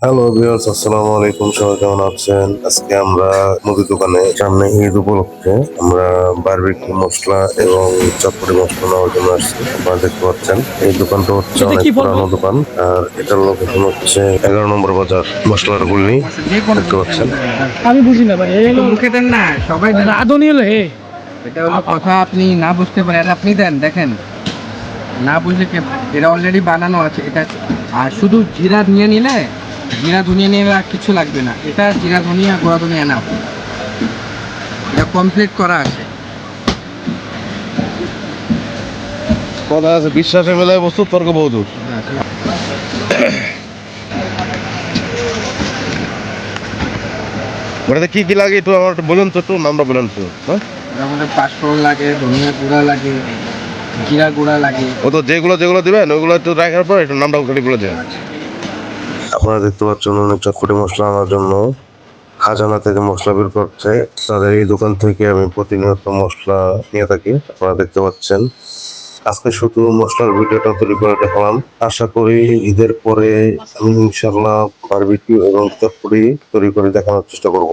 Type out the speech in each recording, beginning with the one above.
Hello viewers, আসসালামু আলাইকুম। সবাই কেমন আছেন? আজকে আমরা মুদি দোকানে সামনে ঈদ উপলক্ষে আমরা বারবিকিউ মশলা এবং চটপটি মশলা নেওয়ার জন্য আসছি। আপনারা দেখতে পাচ্ছেন এই দোকানটা হচ্ছে এটা অনেক কি বলবো? পুরানো দোকান, আর এটার লোকেশন হচ্ছে 11 নম্বর বাজার, মশলার গুল্লি। দেখতে পাচ্ছেন আমি বুঝি না ভাই, এই হলো মুখে দেন না, সবাই দেন। রাঁধুনি হলো হে। এটা হলো কথা, আপনি না বুঝতে পারেন, আপনি দেন, দেখেন না বুঝলে এটা অলরেডি বানানো আছে এটা। আর শুধু জিরা নিয়ে নিলে, জিরা ধনিয়া নিয়ে আর কিছু লাগবে না, এটা জিরা ধনিয়া গোড়া ধনিয়া না, এটা কমপ্লিট করা আছে। কথা আছে, বিশ্বাসের বেলায় বস্তু তর্ক বহুদূর। ওটাতে কি কি লাগে একটু আমার একটু বলুন তো, একটু নামটা বলুন তো। হ্যাঁ, এর মধ্যে পাঁচফোড়ন লাগে, ধনিয়া গুঁড়া লাগে, জিরা গুঁড়া লাগে। ও তো যেগুলো যেগুলো দিবেন ওইগুলো একটু রাখার পর একটু নামটা একটু বলে দেন। আপনারা দেখতে পাচ্ছেন অনেক চটপটি মশলা আনার জন্য খাজানা থেকে মশলা বের করছে। তাদের এই দোকান থেকে আমি প্রতিনিয়ত মশলা নিয়ে থাকি। আপনারা দেখতে পাচ্ছেন আজকে শুধু মশলার ভিডিওটা তৈরি করে দেখালাম। আশা করি ঈদের পরে আমি ইনশাল্লাহ বারবিকিউ এবং চটপটি তৈরি করে দেখানোর চেষ্টা করব।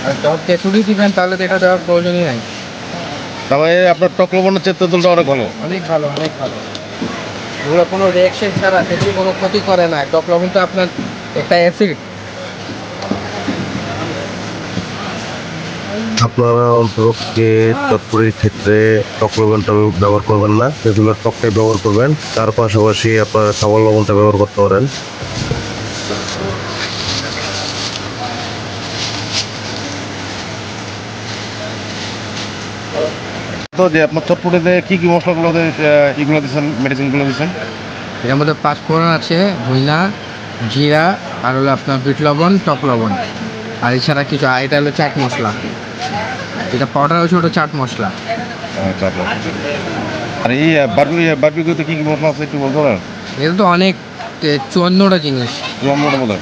আর যখন তেঁতুলি দিবেন তাহলে তো এটা দেওয়ার প্রয়োজনই নাই। তারপরে আপনার টক লবণের চেয়ে তেঁতুলটা অনেক ভালো। অনেক ভালো, অনেক ভালো। এগুলো কোনো রিয়াকশন ছাড়া তেঁতুল কোনো ক্ষতি করে না। টক লবণ তো আপনার একটা অ্যাসিড। আপনারা অন্তপক্ষে চটপটির ক্ষেত্রে টক লবণটা ব্যবহার করবেন না, তেঁতুলের টকটাই ব্যবহার করবেন। তার পাশাপাশি আপনারা খাবার লবণটা ব্যবহার করতে পারেন। তো যে আপনার চটপটিতে কি কি মশলাগুলো এগুলো দিচ্ছেন, মেডিসিনগুলো দিচ্ছেন? এর মধ্যে পাঁচফোড়ন আছে, ধইনা, জিরা, আর হলো আপনার বিট লবণ, টক লবণ। আর এছাড়া কিছু, আর এটা হলো চাট মশলা, এটা পাউডার হচ্ছে ওটা চাট মশলা। তারপর আর এই বারবিকিউতে কি কি মশলা আছে একটু বলতে পারেন? এটা তো অনেক 54টা জিনিস, লম্বাটা বলেন।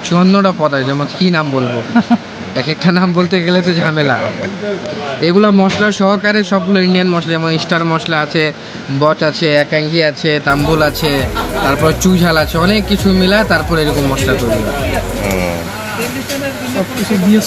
54টা পদ আছে, যেমন কী নাম বলবো, এক একটা নাম বলতে গেলে তো ঝামেলা। এগুলো মশলা সহকারে সবগুলো ইন্ডিয়ান মশলা, যেমন স্টার মশলা আছে, বচ আছে, একাঙ্গি আছে, তাম্বুল আছে, তারপর চুঝাল আছে, অনেক কিছু মিলা তারপর এরকম মশলা তৈরি হয়। সব কিছু দিয়ে